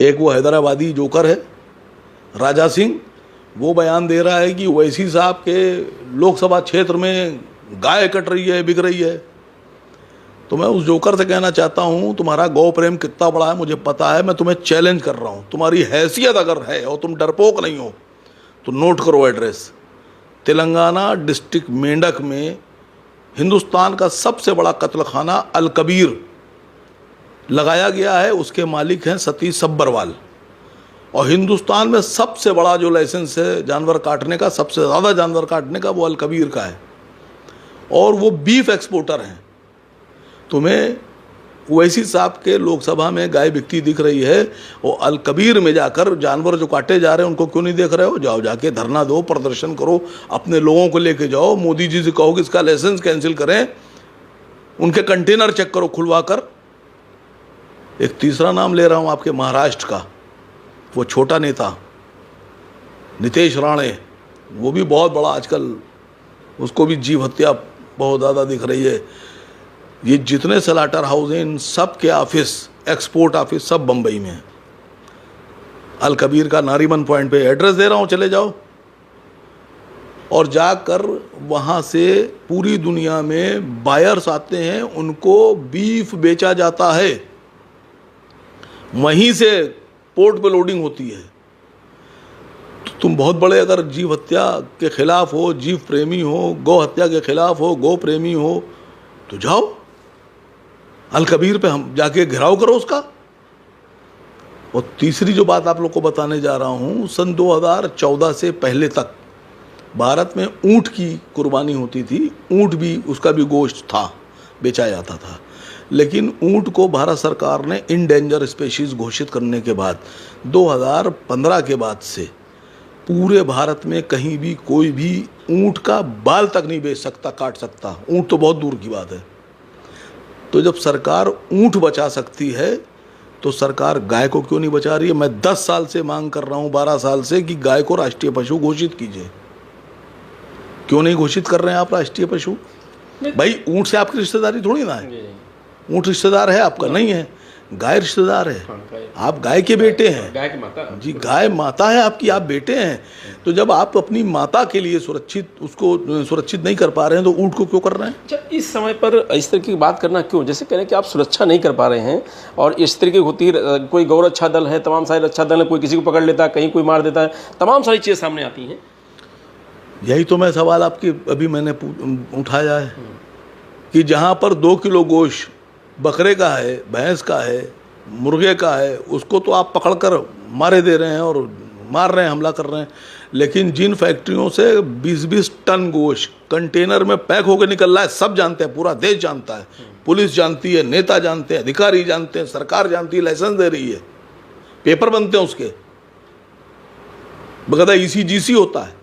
एक वो हैदराबादी जोकर है राजा सिंह, वो बयान दे रहा है कि ओवैसी साहब के लोकसभा क्षेत्र में गाय कट रही है, बिक रही है। तो मैं उस जोकर से कहना चाहता हूँ, तुम्हारा गौ प्रेम कितना बड़ा है मुझे पता है, मैं तुम्हें चैलेंज कर रहा हूँ। तुम्हारी हैसियत अगर है और तुम डरपोक नहीं हो तो नोट करो एड्रेस। तेलंगाना डिस्ट्रिक्ट मेंढक में हिंदुस्तान का सबसे बड़ा कत्लखाना अल कबीर लगाया गया है, उसके मालिक हैं सतीश सब्बरवाल। और हिंदुस्तान में सबसे बड़ा जो लाइसेंस है जानवर काटने का, सबसे ज़्यादा जानवर काटने का, वो अल कबीर का है। और वो बीफ एक्सपोर्टर हैं। तुम्हें ओवैसी साहब के लोकसभा में गाय बिकती दिख रही है, वो अल कबीर में जाकर जानवर जो काटे जा रहे हैं उनको क्यों नहीं देख रहे हो? जाओ, जाके धरना दो, प्रदर्शन करो, अपने लोगों को लेके जाओ, मोदी जी से कहो कि इसका लाइसेंस कैंसिल करें, उनके कंटेनर चेक करो खुलवा कर। एक तीसरा नाम ले रहा हूँ आपके महाराष्ट्र का, वो छोटा नेता नितेश राणे, वो भी बहुत बड़ा आजकल, उसको भी जीव हत्या बहुत ज़्यादा दिख रही है। ये जितने स्लाटर हाउस हैं इन सब के ऑफिस, एक्सपोर्ट ऑफिस सब बम्बई में है। अल कबीर का नारीमन पॉइंट पे एड्रेस दे रहा हूँ, चले जाओ और जाकर वहाँ से पूरी दुनिया में बायर्स आते हैं, उनको बीफ बेचा जाता है, वहीं से पोर्ट पे लोडिंग होती है। तो तुम बहुत बड़े अगर जीव हत्या के खिलाफ हो, जीव प्रेमी हो, गौ हत्या के खिलाफ हो, गौ प्रेमी हो, तो जाओ अल कबीर पे हम जाके घेराव करो उसका। और तीसरी जो बात आप लोग को बताने जा रहा हूँ, सन 2014 से पहले तक भारत में ऊँट की कुर्बानी होती थी, ऊँट भी, उसका भी गोश्त था, बेचा जाता था। लेकिन ऊँट को भारत सरकार ने इंडेंजर स्पेशीज़ घोषित करने के बाद 2015 के बाद से पूरे भारत में कहीं भी कोई भी ऊँट का बाल तक नहीं बेच सकता, काट सकता। ऊँट तो बहुत दूर की बात है। तो जब सरकार ऊँट बचा सकती है तो सरकार गाय को क्यों नहीं बचा रही है? मैं 10 साल से मांग कर रहा हूँ, 12 साल से, कि गाय को राष्ट्रीय पशु घोषित कीजिए। क्यों नहीं घोषित कर रहे हैं आप राष्ट्रीय पशु? भाई ऊँट से आपकी रिश्तेदारी थोड़ी ना है। ऊँट रिश्तेदार है आपका? नहीं है। गाय रिश्तेदार है। आप गाय के बेटे हैं, गाय की माता जी, गाय माता है आपकी, आप बेटे हैं। तो जब आप अपनी माता के लिए उसको सुरक्षित नहीं कर पा रहे हैं तो ऊँट को क्यों कर रहे हैं? अच्छा, इस समय पर इस तरह की बात करना क्यों? जैसे कह रहे हैं कि आप सुरक्षा नहीं कर पा रहे हैं और इस तरह की होती है, कोई गौ रक्षा दल है, तमाम सारे रक्षा दल है, कोई किसी को पकड़ लेता है, कहीं कोई मार देता है, तमाम सारी चीज़ें सामने आती हैं। यही तो मैं सवाल आपकी अभी मैंने उठाया है कि जहाँ पर 2 किलो गोश्त बकरे का है, भैंस का है, मुर्गे का है, उसको तो आप पकड़कर मारे दे रहे हैं और मार रहे हैं, हमला कर रहे हैं। लेकिन जिन फैक्ट्रियों से 20-20 टन गोश्त कंटेनर में पैक होकर निकल रहा है, सब जानते हैं, पूरा देश जानता है, पुलिस जानती है, नेता जानते हैं, अधिकारी जानते हैं, सरकार जानती है, लाइसेंस दे रही है, पेपर बनते हैं उसके, बकायदा ECGC होता है।